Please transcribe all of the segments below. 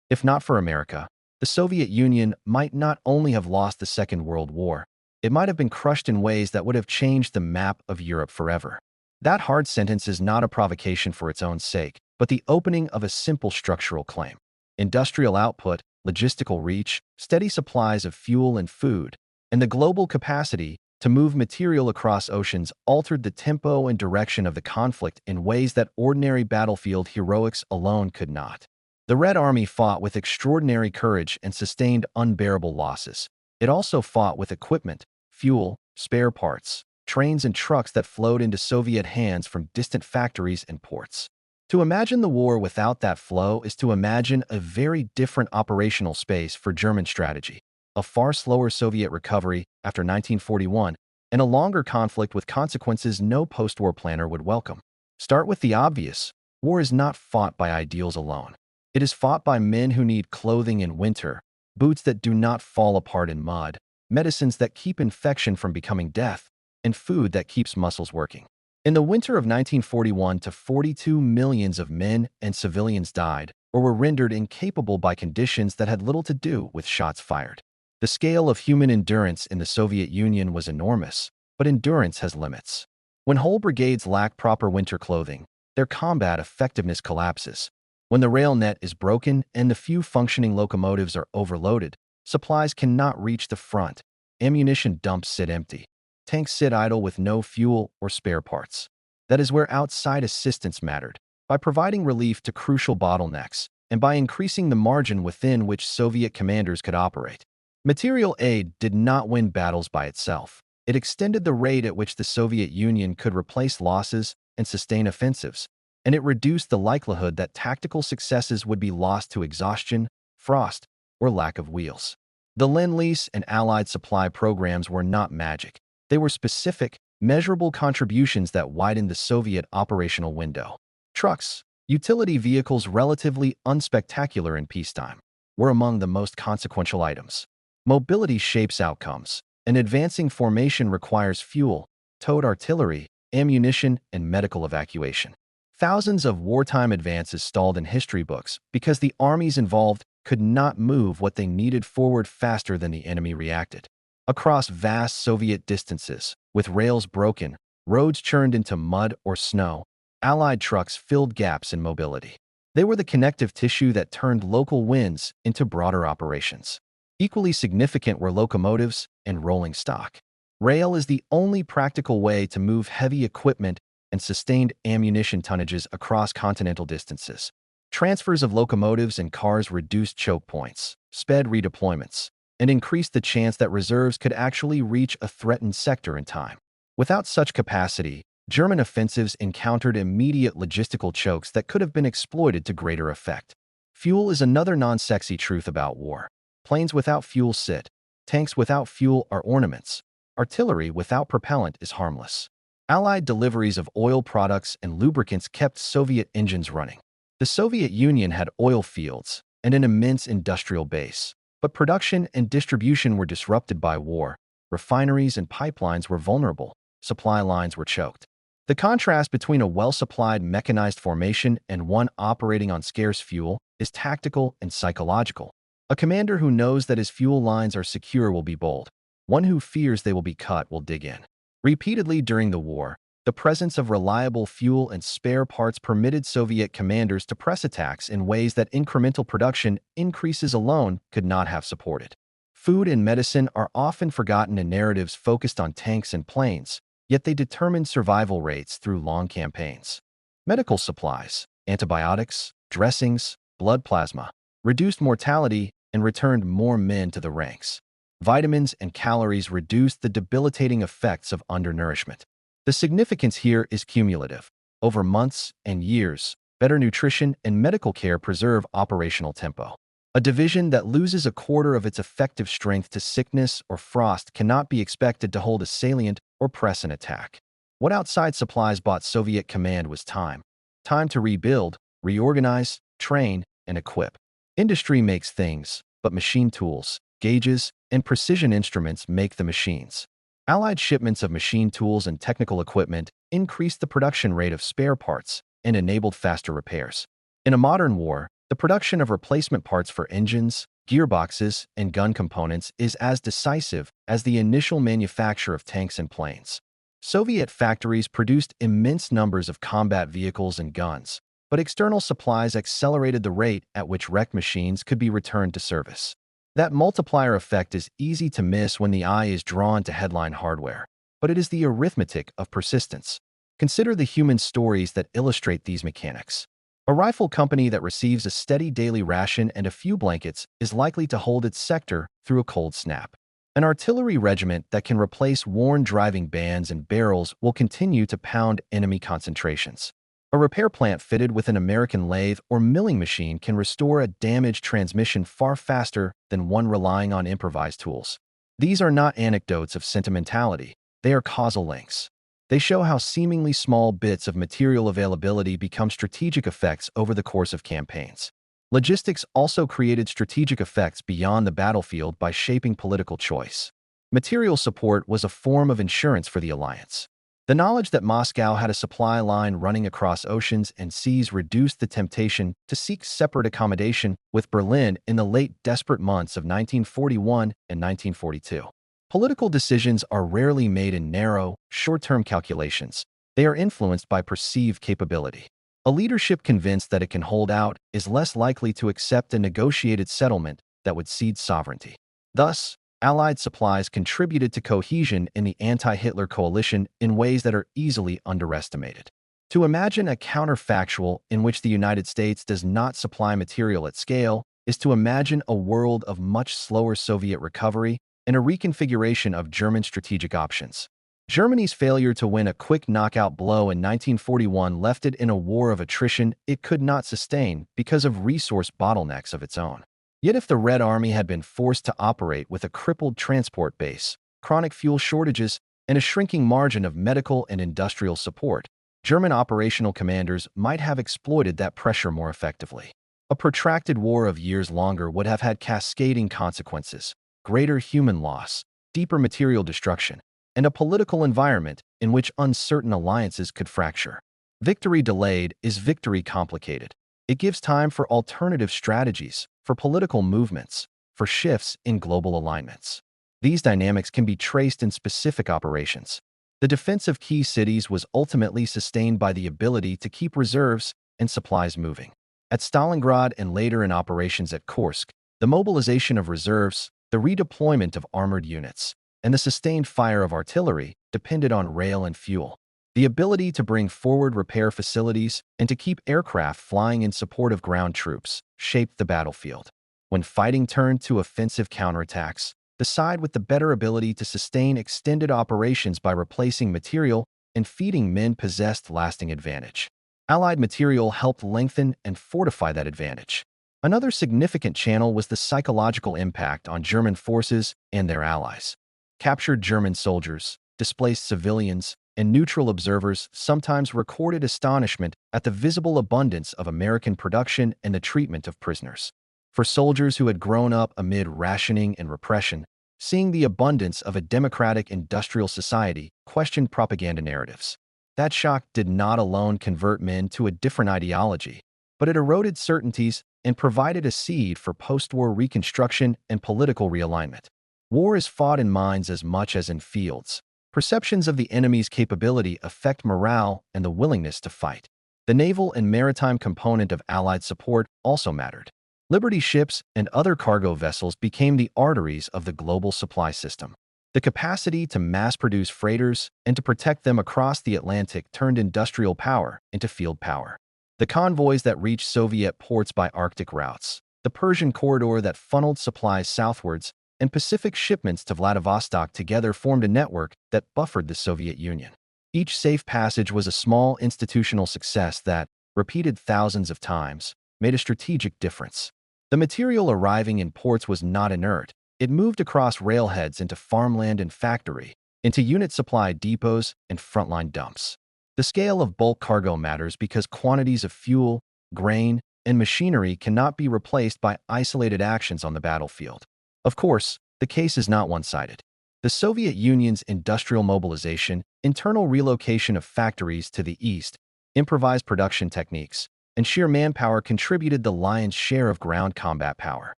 If not for America, the Soviet Union might not only have lost the Second World War, it might have been crushed in ways that would have changed the map of Europe forever. That hard sentence is not a provocation for its own sake, but the opening of a simple structural claim. Industrial output, logistical reach, steady supplies of fuel and food, and the global capacity to move material across oceans altered the tempo and direction of the conflict in ways that ordinary battlefield heroics alone could not. The Red Army fought with extraordinary courage and sustained unbearable losses. It also fought with equipment, fuel, spare parts, trains and trucks that flowed into Soviet hands from distant factories and ports. To imagine the war without that flow is to imagine a very different operational space for German strategy, a far slower Soviet recovery after 1941, and a longer conflict with consequences no post-war planner would welcome. Start with the obvious. War is not fought by ideals alone. It is fought by men who need clothing in winter, boots that do not fall apart in mud, medicines that keep infection from becoming death, and food that keeps muscles working. In the winter of 1941 to 42 millions of men and civilians died or were rendered incapable by conditions that had little to do with shots fired. The scale of human endurance in the Soviet Union was enormous, but endurance has limits. When whole brigades lack proper winter clothing, their combat effectiveness collapses. When the rail net is broken and the few functioning locomotives are overloaded, supplies cannot reach the front. Ammunition dumps sit empty. Tanks sit idle with no fuel or spare parts. That is where outside assistance mattered, by providing relief to crucial bottlenecks and by increasing the margin within which Soviet commanders could operate. Material aid did not win battles by itself. It extended the rate at which the Soviet Union could replace losses and sustain offensives, and it reduced the likelihood that tactical successes would be lost to exhaustion, frost, or lack of wheels. The Lend-Lease and Allied supply programs were not magic. They were specific, measurable contributions that widened the Soviet operational window. Trucks, utility vehicles relatively unspectacular in peacetime, were among the most consequential items. Mobility shapes outcomes. An advancing formation requires fuel, towed artillery, ammunition, and medical evacuation. Thousands of wartime advances stalled in history books because the armies involved could not move what they needed forward faster than the enemy reacted. Across vast Soviet distances, with rails broken, roads churned into mud or snow, Allied trucks filled gaps in mobility. They were the connective tissue that turned local wins into broader operations. Equally significant were locomotives and rolling stock. Rail is the only practical way to move heavy equipment and sustained ammunition tonnages across continental distances. Transfers of locomotives and cars reduced choke points, sped redeployments, and increased the chance that reserves could actually reach a threatened sector in time. Without such capacity, German offensives encountered immediate logistical chokes that could have been exploited to greater effect. Fuel is another non-sexy truth about war. Planes without fuel sit. Tanks without fuel are ornaments. Artillery without propellant is harmless. Allied deliveries of oil products and lubricants kept Soviet engines running. The Soviet Union had oil fields and an immense industrial base, but production and distribution were disrupted by war. Refineries and pipelines were vulnerable. Supply lines were choked. The contrast between a well-supplied mechanized formation and one operating on scarce fuel is tactical and psychological. A commander who knows that his fuel lines are secure will be bold. One who fears they will be cut will dig in. Repeatedly during the war, the presence of reliable fuel and spare parts permitted Soviet commanders to press attacks in ways that incremental production increases alone could not have supported. Food and medicine are often forgotten in narratives focused on tanks and planes, yet they determined survival rates through long campaigns. Medical supplies, antibiotics, dressings, blood plasma, reduced mortality and returned more men to the ranks. Vitamins and calories reduced the debilitating effects of undernourishment. The significance here is cumulative. Over months and years, better nutrition and medical care preserve operational tempo. A division that loses a quarter of its effective strength to sickness or frost cannot be expected to hold a salient or press an attack. What outside supplies bought Soviet command was time. Time to rebuild, reorganize, train, and equip. Industry makes things, but machine tools, gauges, and precision instruments make the machines. Allied shipments of machine tools and technical equipment increased the production rate of spare parts and enabled faster repairs. In a modern war, The production of replacement parts for engines, gearboxes, and gun components is as decisive as the initial manufacture of tanks and planes. Soviet factories produced immense numbers of combat vehicles and guns, but external supplies accelerated the rate at which wrecked machines could be returned to service. That multiplier effect is easy to miss when the eye is drawn to headline hardware, but it is the arithmetic of persistence. Consider the human stories that illustrate these mechanics. A rifle company that receives a steady daily ration and a few blankets is likely to hold its sector through a cold snap. An artillery regiment that can replace worn driving bands and barrels will continue to pound enemy concentrations. A repair plant fitted with an American lathe or milling machine can restore a damaged transmission far faster than one relying on improvised tools. These are not anecdotes of sentimentality, they are causal links. They show how seemingly small bits of material availability become strategic effects over the course of campaigns. Logistics also created strategic effects beyond the battlefield by shaping political choice. Material support was a form of insurance for the alliance. The knowledge that Moscow had a supply line running across oceans and seas reduced the temptation to seek separate accommodation with Berlin in the late desperate months of 1941 and 1942. Political decisions are rarely made in narrow, short-term calculations. They are influenced by perceived capability. A leadership convinced that it can hold out is less likely to accept a negotiated settlement that would cede sovereignty. Thus, Allied supplies contributed to cohesion in the anti-Hitler coalition in ways that are easily underestimated. To imagine a counterfactual in which the United States does not supply material at scale is to imagine a world of much slower Soviet recovery and a reconfiguration of German strategic options. Germany's failure to win a quick knockout blow in 1941 left it in a war of attrition it could not sustain because of resource bottlenecks of its own. Yet if the Red Army had been forced to operate with a crippled transport base, chronic fuel shortages, and a shrinking margin of medical and industrial support, German operational commanders might have exploited that pressure more effectively. A protracted war of years longer would have had cascading consequences, greater human loss, deeper material destruction, and a political environment in which uncertain alliances could fracture. Victory delayed is victory complicated. It gives time for alternative strategies, for political movements, for shifts in global alignments. These dynamics can be traced in specific operations. The defense of key cities was ultimately sustained by the ability to keep reserves and supplies moving. At Stalingrad and later in operations at Kursk, the mobilization of reserves, the redeployment of armored units, and the sustained fire of artillery depended on rail and fuel. The ability to bring forward repair facilities and to keep aircraft flying in support of ground troops shaped the battlefield. When fighting turned to offensive counterattacks, the side with the better ability to sustain extended operations by replacing material and feeding men possessed lasting advantage. Allied material helped lengthen and fortify that advantage. Another significant channel was the psychological impact on German forces and their allies. Captured German soldiers, displaced civilians, and neutral observers sometimes recorded astonishment at the visible abundance of American production and the treatment of prisoners. For soldiers who had grown up amid rationing and repression, seeing the abundance of a democratic industrial society questioned propaganda narratives. That shock did not alone convert men to a different ideology, but it eroded certainties and provided a seed for post-war reconstruction and political realignment. War is fought in minds as much as in fields. Perceptions of the enemy's capability affect morale and the willingness to fight. The naval and maritime component of Allied support also mattered. Liberty ships and other cargo vessels became the arteries of the global supply system. The capacity to mass-produce freighters and to protect them across the Atlantic turned industrial power into field power. The convoys that reached Soviet ports by Arctic routes, the Persian corridor that funneled supplies southwards, and Pacific shipments to Vladivostok together formed a network that buffered the Soviet Union. Each safe passage was a small institutional success that, repeated thousands of times, made a strategic difference. The material arriving in ports was not inert. It moved across railheads into farmland and factory, into unit supply depots and frontline dumps. The scale of bulk cargo matters because quantities of fuel, grain, and machinery cannot be replaced by isolated actions on the battlefield. Of course, the case is not one-sided. The Soviet Union's industrial mobilization, internal relocation of factories to the east, improvised production techniques, and sheer manpower contributed the lion's share of ground combat power.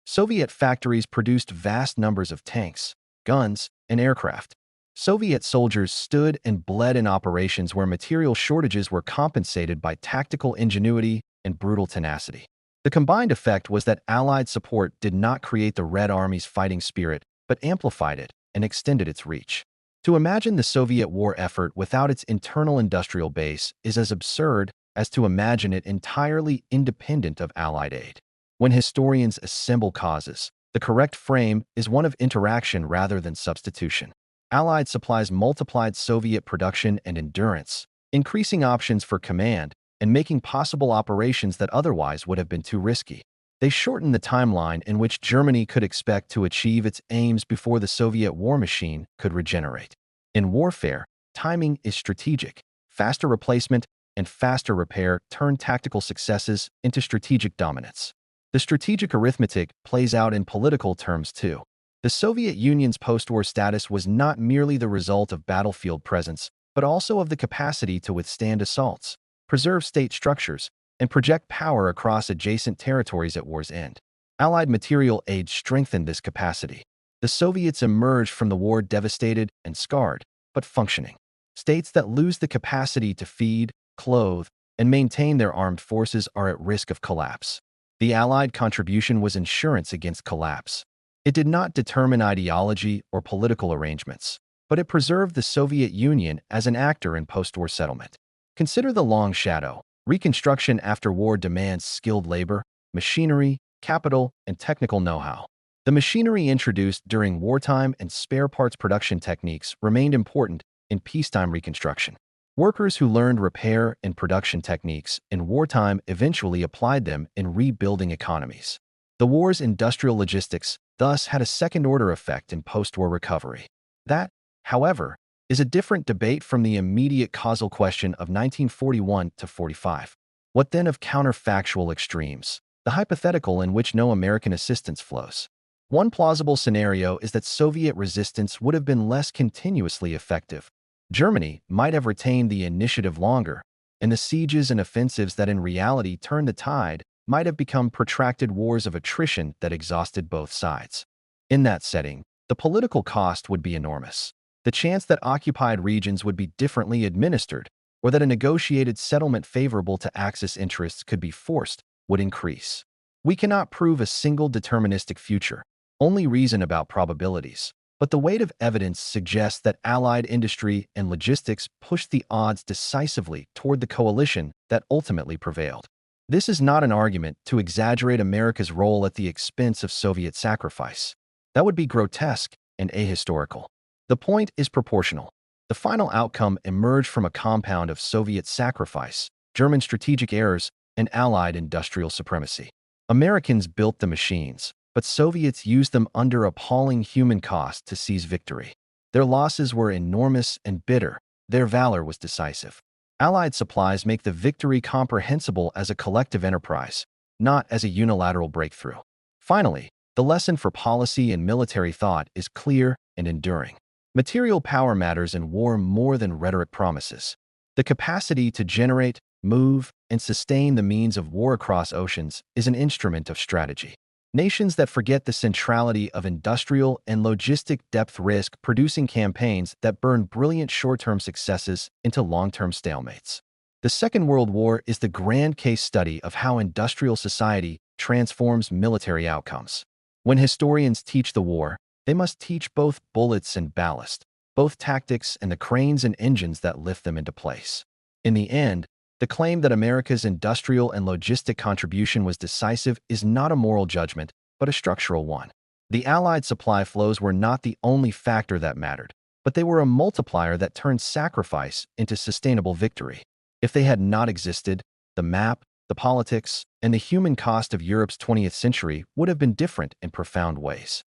Soviet factories produced vast numbers of tanks, guns, and aircraft. Soviet soldiers stood and bled in operations where material shortages were compensated by tactical ingenuity and brutal tenacity. The combined effect was that Allied support did not create the Red Army's fighting spirit, but amplified it and extended its reach. To imagine the Soviet war effort without its internal industrial base is as absurd as to imagine it entirely independent of Allied aid. When historians assemble causes, the correct frame is one of interaction rather than substitution. Allied supplies multiplied Soviet production and endurance, increasing options for command and making possible operations that otherwise would have been too risky. They shortened the timeline in which Germany could expect to achieve its aims before the Soviet war machine could regenerate. In warfare, timing is strategic. Faster replacement and faster repair turn tactical successes into strategic dominance. The strategic arithmetic plays out in political terms too. The Soviet Union's post-war status was not merely the result of battlefield presence, but also of the capacity to withstand assaults, preserve state structures, and project power across adjacent territories at war's end. Allied material aid strengthened this capacity. The Soviets emerged from the war devastated and scarred, but functioning. States that lose the capacity to feed, clothe, and maintain their armed forces are at risk of collapse. The Allied contribution was insurance against collapse. It did not determine ideology or political arrangements, but it preserved the Soviet Union as an actor in post-war settlement. Consider the long shadow. Reconstruction after war demands skilled labor, machinery, capital, and technical know-how. The machinery introduced during wartime and spare parts production techniques remained important in peacetime reconstruction. Workers who learned repair and production techniques in wartime eventually applied them in rebuilding economies. The war's industrial logistics thus had a second-order effect in post-war recovery. That, however, is a different debate from the immediate causal question of 1941 to 45. What then of counterfactual extremes, the hypothetical in which no American assistance flows? One plausible scenario is that Soviet resistance would have been less continuously effective. Germany might have retained the initiative longer, and the sieges and offensives that in reality turned the tide might have become protracted wars of attrition that exhausted both sides. In that setting, the political cost would be enormous. The chance that occupied regions would be differently administered, or that a negotiated settlement favorable to Axis interests could be forced, would increase. We cannot prove a single deterministic future, only reason about probabilities. But the weight of evidence suggests that Allied industry and logistics pushed the odds decisively toward the coalition that ultimately prevailed. This is not an argument to exaggerate America's role at the expense of Soviet sacrifice. That would be grotesque and ahistorical. The point is proportional. The final outcome emerged from a compound of Soviet sacrifice, German strategic errors, and Allied industrial supremacy. Americans built the machines, but Soviets used them under appalling human cost to seize victory. Their losses were enormous and bitter. Their valor was decisive. Allied supplies make the victory comprehensible as a collective enterprise, not as a unilateral breakthrough. Finally, the lesson for policy and military thought is clear and enduring. Material power matters in war more than rhetoric promises. The capacity to generate, move, and sustain the means of war across oceans is an instrument of strategy. Nations that forget the centrality of industrial and logistic depth risk producing campaigns that burn brilliant short-term successes into long-term stalemates. The Second World War is the grand case study of how industrial society transforms military outcomes. When historians teach the war, they must teach both bullets and ballast, both tactics and the cranes and engines that lift them into place. In the end, the claim that America's industrial and logistic contribution was decisive is not a moral judgment, but a structural one. The Allied supply flows were not the only factor that mattered, but they were a multiplier that turned sacrifice into sustainable victory. If they had not existed, the map, the politics, and the human cost of Europe's 20th century would have been different in profound ways.